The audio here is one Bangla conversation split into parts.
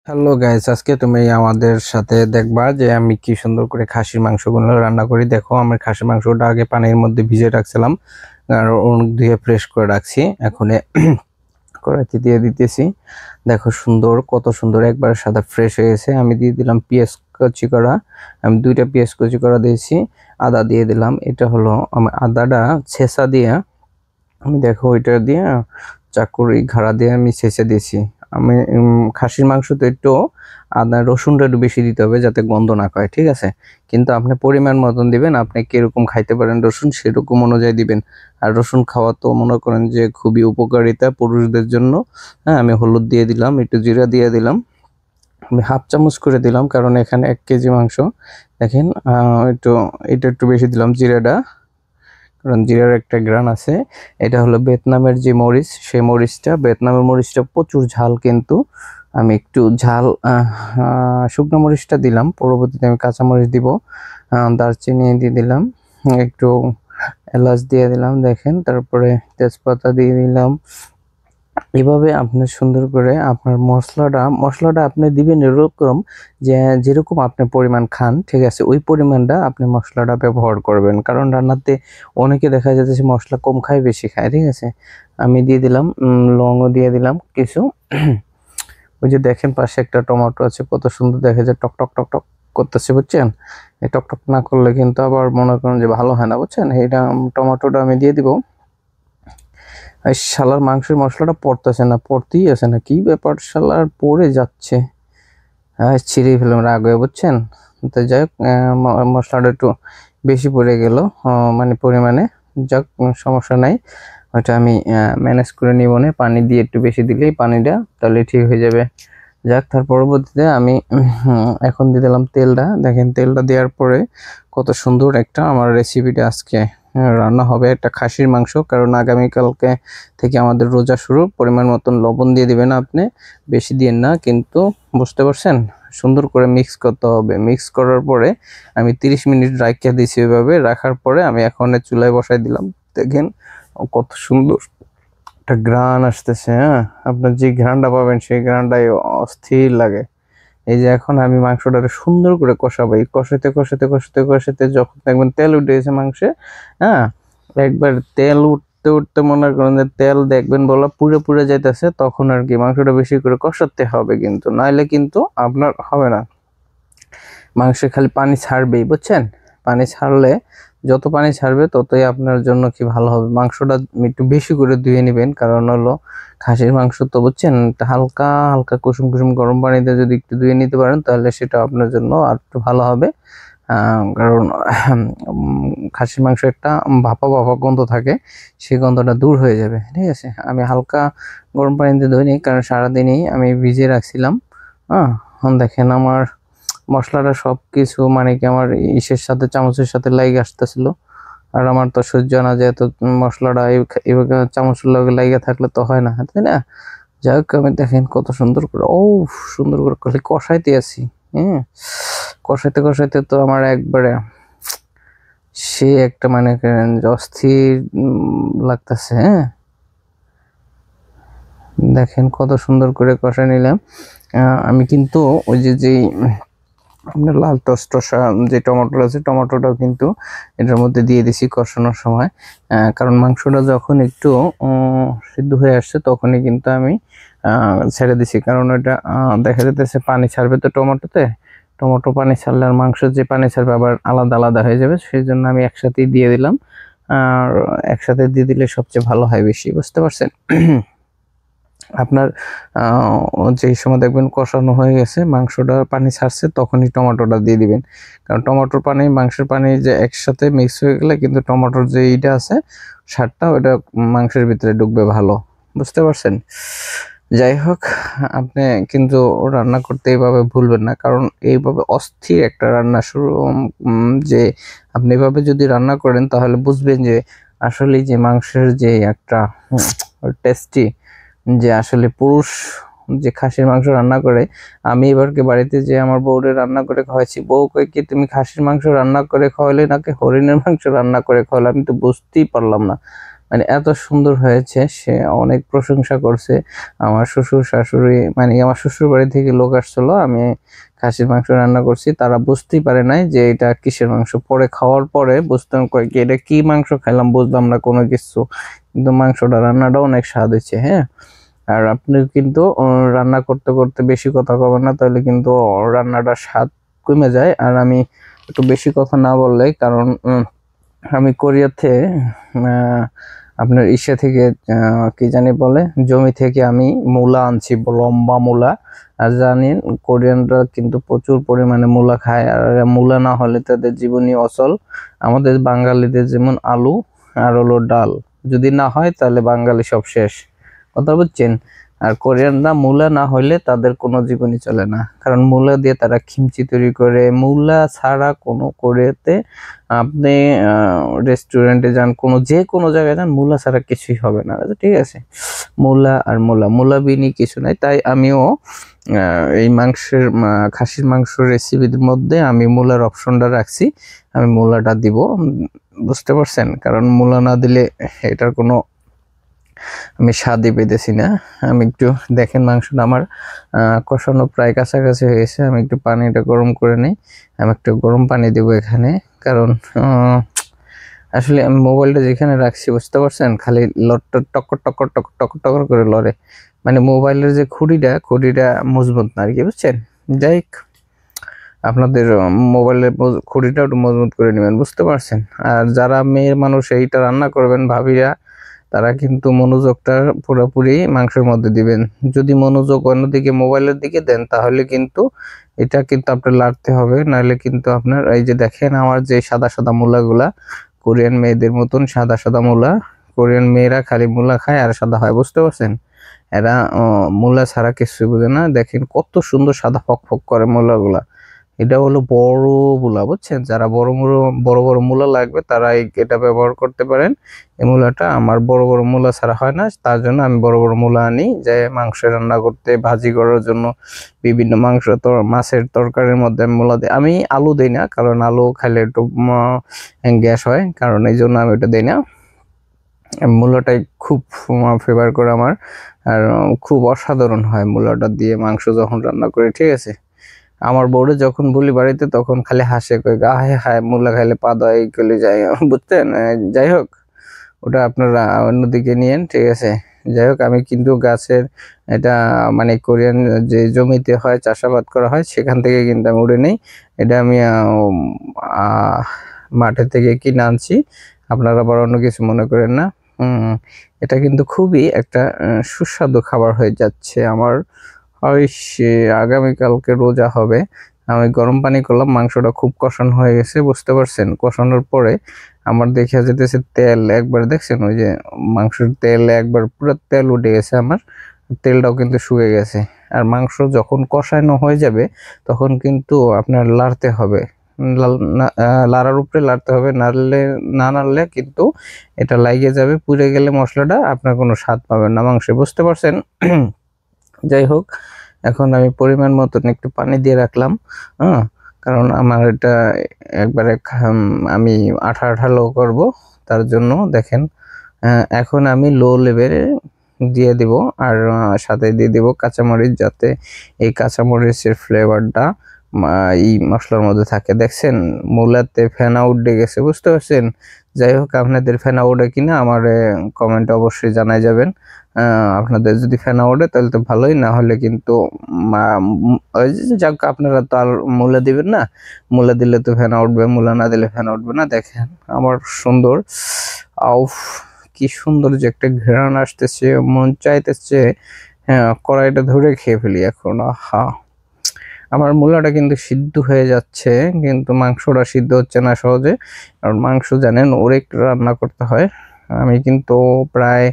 হ্যালো গাইস, আজকে তুমি আমাদের সাথে দেখবা যে আমি কি সুন্দর করে খাসির মাংসগুলো রান্না করি। দেখো, আমি খাসির মাংসটা আগে পানির মধ্যে ভিজিয়ে রাখছিলাম আর অনেক ধুয়ে ফ্রেশ করে রাখছি। এখন কড়াইতে দিয়ে দিতেছি। দেখো সুন্দর, কত সুন্দর একবার সাদা ফ্রেশ হয়ে গেছে। আমি দিয়ে দিলাম পেঁয়াজ কুচি করা। আমি 2টা পেঁয়াজ কুচি করা দিয়েছি। আদা দিয়ে দিলাম। এটা হলো আমি আদাটা ছেঁচা দিয়ে, আমি দেখো ওইটা দিয়ে চাকুর এই ঘাড়া দিয়ে আমি ছেঁচে দিয়েছি। আমি খাসির মাংস তো একটু আদা রসুনটা একটু বেশি দিতে হবে যাতে গন্ধ না করে, ঠিক আছে? কিন্তু আপনি পরিমাণ মতন দিবেন, আপনি কিরকম খাইতে পারেন রসুন সেরকম অনুযায়ী দিবেন। আর রসুন খাওয়া তো মনে করেন যে খুবই উপকারিতা পুরুষদের জন্য। হ্যাঁ, আমি হলুদ দিয়ে দিলাম, একটু জিরা দিয়ে দিলাম, আমি হাফ চামচ করে দিলাম কারণ এখানে 1 কেজি মাংস। দেখেন একটু এটা একটু বেশি দিলাম জিরাটা, কারণ জিরার একটা গ্রান আছে। এটা হলো ভিয়েতনামের যে মরিচ, সেই মরিচটা, ভিয়েতনামের মরিচটা প্রচুর ঝাল, কিন্তু আমি একটু ঝাল শুকনো মরিচটা দিলাম, পরবর্তীতে আমি কাঁচা মরিচ দিব। দারচিনি দিয়ে দিলাম, একটু এলাচ দিয়ে দিলাম, দেখেন, তারপরে তেজপাতা দিয়ে দিলাম। এভাবে আপনি সুন্দর করে আপনার মশলাটা আপনি দিবেন এরকম যে যেরকম আপনি পরিমাণ খান, ঠিক আছে, ওই পরিমাণটা আপনি মশলাটা ব্যবহার করবেন। কারণ রান্নাতে অনেকে দেখা যাচ্ছে মশলা কম খায় বেশি খায়, ঠিক আছে। আমি দিয়ে দিলাম লবঙ্গও দিয়ে দিলাম কিছু। ওই যে দেখেন পাশে একটা টমেটো আছে, কত সুন্দর দেখা যায়, টক টক টক টক করতেছে, বুঝছেন? এই টক টক না করলে কিন্তু আবার মনে করেন যে ভালো হয় না, বুঝছেন? এইটা টমেটোটা আমি দিয়ে দিব। এই শালার মাংসের মশলাটা পড়তেছে না, পড়তেই আছে না, কি ব্যাপার, শালার পড়ে যাচ্ছে। হ্যাঁ, ছিঁড়েই ফেললাম রাগ হয়ে, বুঝছেন? তো যাই হোক, মশলাটা একটু বেশি পড়ে গেল মানে পরিমাণে। যাক, সমস্যা নাই, ওইটা আমি ম্যানেজ করে নিব। না পানি দিয়ে একটু বেশি দিলেই পানিটা, তাহলে ঠিক হয়ে যাবে। যাক, তার পরবর্তীতে আমি এখন দিয়ে দিলাম তেলটা। দেখেন তেলটা দেওয়ার পরে কত সুন্দর একটা আমার রেসিপিটা আজকে রান্না হবে, একটা খাসির মাংস। কারণ আগামীকালকে থেকে আমাদের রোজা শুরু। পরিমাণ মতন লবণ দিয়ে দিবেন আপনি, বেশি দিন না কিন্তু, বুঝতে পারছেন? সুন্দর করে মিক্স করতে হবে। মিক্স করার পরে আমি 30 মিনিট রাখিয়ে দিয়েছি। ওইভাবে রাখার পরে আমি এখন চুলায় বসাই দিলাম। দেখেন কত সুন্দর একটা ঘ্রাণ আসতেছে। হ্যাঁ, আপনার যে ঘ্রাণটা পাবেন সেই ঘ্রাণটাই অস্থির লাগে। এই যে এখন আমি মাংসটাকে সুন্দর করে কষাবো, এই কষাতে কষাতে কষাতে কষাতে যখন দেখবেন তেল উঠে গেছে মাংসে, হ্যাঁ, একবার তেল উঠতে উঠতে মনে করেন যে তেল দেখবেন বলা পুড়ে পুড়ে যাইতেছে, তখন আর কি মাংসটা বেশি করে কষাতে হবে, কিন্তু নাইলে কিন্তু আপনার হবে না। মাংস খালি পানি ছাড়বেই, বুঝছেন? পানি ছাড়লে, যত পানি ছাড়বে ততই আপনার জন্য কি ভালো হবে। মাংসটা একটু বেশি করে ধুয়ে নেবেন, কারণ হলো খাসির মাংস তো, বুঝছেন, হালকা হালকা কুসুম কুসুম গরম পানিতে যদি একটু ধুয়ে নিতে পারেন তাহলে সেটা আপনার জন্য আর একটু ভালো হবে। কারণ খাসির মাংস একটা ভাপা ভাপা গন্ধ থাকে, সেই গন্ধটা দূর হয়ে যাবে, ঠিক আছে। আমি হালকা গরম পানিতে ধুয়ে নিই, কারণ সারাদিনই আমি ভিজিয়ে রাখছিলাম। দেখেন আমার মশলাটা সব কিছু মানে কি আমার ইসের সাথে, চামচের সাথে লাগে আসতেছিল। আর আমার তো সহ্য না যে এত মশলাটা এইভাবে চামচের লগে লাগে থাকলে তো হয় না, তাই না? যাই হোক, আমি দেখেন কত সুন্দর করে, সুন্দর করে খালি কষাইতে আছি। হ্যাঁ, কষাইতে কষাইতে তো আমার একবারে সে একটা মানে করেন যে অস্থির লাগতেছে। হ্যাঁ, দেখেন কত সুন্দর করে কষাই নিলাম। আমি কিন্তু ওই যে আপনার লাল টসটসা যে টমেটো আছে, টমেটোটাও কিন্তু এটার মধ্যে দিয়ে দিছি কষানোর সময়। কারণ মাংসটা যখন একটু সিদ্ধ হয়ে আসছে তখনই কিন্তু আমি ছেড়ে দিছি, কারণ ওটা দেখা যেতেছে পানি ছাড়বে তো টমেটোতে। টমেটো পানি ছাড়লে আর মাংস যে পানি ছাড়বে আবার আলাদা আলাদা হয়ে যাবে, সেই জন্য আমি একসাথেই দিয়ে দিলাম। আর একসাথে দিয়ে দিলে সবচেয়ে ভালো হয় বেশি, বুঝতে পারছেন? আপনার যেই সময় দেখবেন কষানো হয়ে গেছে, মাংসটা পানি ছাড়ছে, তখনই টমেটোটা দিয়ে দিবেন। কারণ টমেটোর পানি মাংসের পানি যে একসাথে মিক্স হয়ে গেলে কিন্তু টমেটোর যে এইটা আছে স্বাদটা, ওটা মাংসের ভিতরে ঢুকবে ভালো, বুঝতে পারছেন? যাই হোক, আপনি কিন্তু রান্না করতে এইভাবে ভুলবেন না, কারণ এইভাবে অস্থির একটা রান্না শুরু যে আপনি এভাবে যদি রান্না করেন তাহলে বুঝবেন যে আসলে যে মাংসের যে একটা টেস্টি, যে আসলে পুরুষ যে খাসির মাংস রান্না করে। আমি এবারকে বাড়িতে যে আমার বউরে রান্না করে খাওয়াইছি, বউ কয় কি তুমি খাসির মাংস রান্না করে খাওয়ালে নাকি হরিণের মাংস রান্না করে খাওয়ালে? আমি তো বুঝতেই পারলাম না। মানে এত সুন্দর হয়েছে, সে অনেক প্রশংসা করছে। আমার শ্বশুর শাশুড়ি মানে আমার শ্বশুর বাড়ি থেকে লোক আসছিল, আমি খাসির মাংস রান্না করছি, তারা বুঝতেই পারে নাই যে এটা কিসের মাংস। পরে খাওয়ার পরে বুঝতাম কয় কি এটা কি মাংস খাইলাম, বুঝলাম না কোনো কিছু, কিন্তু মাংসটা রান্নাটা অনেক স্বাদ হয়েছে। হ্যাঁ, আর আপনি কিন্তু রান্না করতে করতে বেশি কথা কবেন না, তাহলে কিন্তু রান্নাটা স্বাদ কমে যায়। আর আমি একটু বেশি কথা না বললে, কারণ আমি কোরিয়াতে আপনার ইসে থেকে কি জানি বলে, জমি থেকে আমি মূলা আনছি, লম্বা মূলা। আর জানেন কোরিয়ানরা কিন্তু প্রচুর পরিমাণে মূলা খায়, আর মূলা না হলে তাদের জীবনই অচল। আমাদের বাঙালিদের যেমন আলু আর হলো ডাল, যদি না হয় তাহলে বাঙালি সব শেষ, কথা বুঝছেন। আর কোরিয়ানরা মূলা না হইলে তাদের কোনো জীবনই চলে না, কারণ মূলা দিয়ে তারা খিমচি তৈরি করে। মূলা ছাড়া কোনো কোরিয়াতে আপনি রেস্টুরেন্টে যান, যে কোনো জায়গায় যান, মূলা ছাড়া কিছুই হবে না, ঠিক আছে। মূলা আর মূলা বিনি কিছু নাই। তাই আমিও এই খাসির মাংস রেসিপির মধ্যে আমি মূলার অপশনটা রাখছি, আমি মূলাটা দিব, বুঝতে পারছেন। কারণ মূলা না দিলে এটার কোনো আমি স্বাদই পেতেছি না। আমি একটু দেখেন মাংসটা আমার কষানো প্রায় কাছাকাছি হয়েছে, আমি একটু পানিটা গরম করে নিই। আমি একটু গরম পানি দেবো এখানে, কারণ আসলে আমি মোবাইলটা যেখানে রাখছি, বুঝতে পারছেন, খালি লটটা টক্কর টক্কর টক্কর টক্কর টক্কর করে লড়ে। মানে মোবাইলের যে খুঁড়িটা মজবুত না আর কি, বুঝছেন। যাই হোক, আপনাদের মোবাইলের খুঁড়িটা একটু মজবুত করে নেবেন, বুঝতে পারছেন। আর যারা মেয়ের মানুষ এইটা রান্না করবেন, ভাবিরা, তারা কিন্তু মনোযোগটা পুরোপুরি মাংসের মধ্যে দিবেন। যদি মনোযোগ অন্যদিকে মোবাইলের দিকে দেন, তাহলে কিন্তু এটা কিন্তু আপনার লাড়তে হবে, নাহলে কিন্তু আপনার এই যে দেখেন আমার যে সাদা সাদা মূলাগুলা, কোরিয়ান মেয়েদের মতন সাদা সাদা মূলা। কোরিয়ান মেয়েরা খালি মূলা খায় আর সাদা হয়, বুঝতে পারছেন। এরা মূলা ছাড়া কিছু বোঝে না। দেখেন কত সুন্দর সাদা ফক ফক করে মূলাগুলা। এটা হলো বড় মূলা, বুঝছেন। যারা বড় বড় মূলা লাগবে তারা এটা ব্যবহার করতে পারেন। এই মূলাটা আমার বড় বড় মূলা ছাড়া হয় না, তার জন্য আমি বড় বড় মূলা আনি, যে মাংস রান্না করতে, ভাজি করার জন্য, বিভিন্ন মাছের তরকারির মধ্যে আমি মূলা দিই। আমি আলু দিই না, কারণ আলু খাইলে একটু গ্যাস হয়, কারণ এই জন্য আমি এটা দিই না। মূলাটাই খুব ফেভার করে আমার, আর খুব অসাধারণ হয় মূলাটা দিয়ে মাংস যখন রান্না করি, ঠিক আছে। আমার বউরে যখন বলি বাড়িতে, তখন খালি হাসে, কই হায় হায় মূলা খাইলে পা দয় গলে যায়, বুঝছেন। যাই হোক, ওটা আপনারা অন্যদিকে নিয়েন, ঠিক আছে। যাই হোক, আমি কিন্তু গাছের এটা মানে কোরিয়ান যে জমিতে হয়, চাষাবাদ করা হয়, সেখান থেকে কিন্তু আমি উড়ে নেই। এটা আমি মাঠে থেকে কিনে আনছি, আপনারা আবার অন্য কিছু মনে করেন না। এটা কিন্তু খুবই একটা সুস্বাদু খাবার হয়ে যাচ্ছে আমার। ওই আগামীকালকে রোজা হবে, আমি গরম পানি করলাম, মাংসটা খুব কষানো হয়ে গেছে, বুঝতে পারছেন। কষানোর পরে আমার দেখা যেতেছে তেল একবার, দেখছেন ওই যে মাংসের তেল একবার পুরো তেল উঠে গেছে আমার, তেলটাও কিন্তু শুকিয়ে গেছে। আর মাংস যখন কষানো হয়ে যাবে, তখন কিন্তু আপনার লাড়তে হবে, লাড়ার উপরে লাড়তে হবে, নাড়লে কিন্তু এটা লাগিয়ে যাবে, পুড়ে গেলে মশলাটা আপনার কোনো স্বাদ পাবেন না মাংসে, বুঝতে পারছেন। যাই হোক, এখন আমি পরিমাণ মতন একটু পানি দিয়ে রাখলাম, হ্যাঁ, কারণ আমার এটা একবারে আমি আঠা আঠা লো করব, তার জন্য দেখেন। এখন আমি লো লেভেলে দিয়ে দিব, আর সাথে দিয়ে দিব কাঁচামরিচ, যাতে এই কাঁচামরিচের ফ্লেভারটা এই মশলার মধ্যে থাকে। দেখছেন মূলাতে ফেনা উঠে গেছে, বুঝতে পারছেন। যাই হোক, আপনাদের ফেনা ওঠে কিনা আমার কমেন্টে অবশ্যই জানাই যাবেন। আপনাদের যদি ফেনা ওঠে তাহলে তো ভালোই, না হলে কিন্তু ওই যে যাক, আপনারা তো আর মূলা দিবেন না, মূলা দিলে তো ফেনা উঠবে, মূলা না দিলে ফেনা উঠবে না। দেখেন আমার সুন্দর, আউফ, কি সুন্দর যে একটা ঘ্রাণ আসতেছে, মন চাইতেছে হ্যাঁ কড়াইটা ধরে খেয়ে ফেলি এখন। আহা, আমার মূলাটা কিন্তু সিদ্ধ হয়ে যাচ্ছে, কিন্তু মাংসটা সিদ্ধ হচ্ছে না সহজে। কারণ মাংস জানেন অনেক রান্না করতে হয়, আমি কিন্তু প্রায়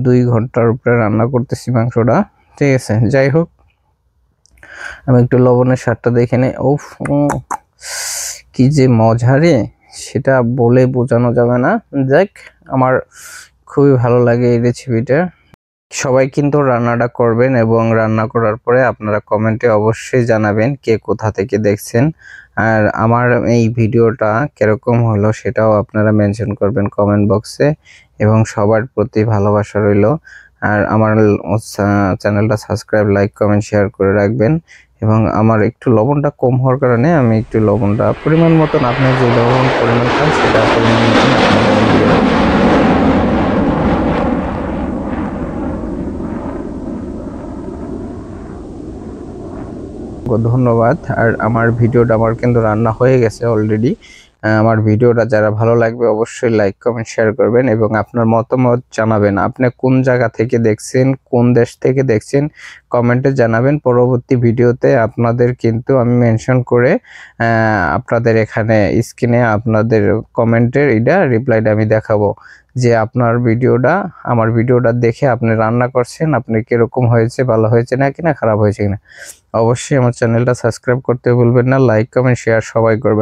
2 ঘন্টার উপরে রান্না করতেছি মাংসটা, ঠিক আছে। যাই হোক, আমি একটু লবণের স্বাদটা দেখে নেই। উফ, কি যে মজা রে, সেটা বলে বোঝানো যাবে না। যাক, আমার খুবই ভালো লাগে এই রেসিপিটা। সবাই কিন্তু রান্নাটা করবেন, এবং রান্না করার পরে আপনারা কমেন্টে অবশ্যই জানাবেন কে কোথা থেকে দেখছেন, আর আমার এই ভিডিওটা কিরকম হলো সেটাও আপনারা মেনশন করবেন কমেন্ট বক্সে। এবং সবার প্রতি ভালোবাসা রইল। আর আমার চ্যানেলটা সাবস্ক্রাইব, লাইক, কমেন্ট, শেয়ার করে রাখবেন। এবং আমার একটু লবণটা কম হওয়ার কারণে আমি একটু লবণটা পরিমাণ মতন, আপনি যে লবণ পরিমাণ খান সেটা পরিমাণ মতন আপনি লবণ দিয়ে রাখবেন। ধন্যবাদ। আর আমার ভিডিওটা কিন্তু রান্না হয়ে গেছে অলরেডি। আমার ভিডিওটা যারা ভালো লাগবে অবশ্যই লাইক, কমেন্ট, শেয়ার করবেন এবং আপনার মতামত জানাবেন। আপনি কোন জায়গা থেকে দেখছেন, কোন দেশ থেকে দেখছেন, কমেন্টে জানাবেন। পরবর্তী ভিডিওতে আপনাদের কিন্তু আমি মেনশন করে আপনাদের এখানে স্ক্রিনে আপনাদের কমেন্টের রিপ্লাইটা আমি দেখাবো যে আপনার ভিডিওটা, আমার ভিডিওটা দেখে আপনি রান্না করছেন, আপনি কিরকম হয়েছে, ভালো হয়েছে নাকি না খারাপ হয়েছে কিনা। অবশ্যই আমার চ্যানেলটা সাবস্ক্রাইব করতে ভুলবেন না। লাইক, কমেন্ট, শেয়ার সবাই করবেন।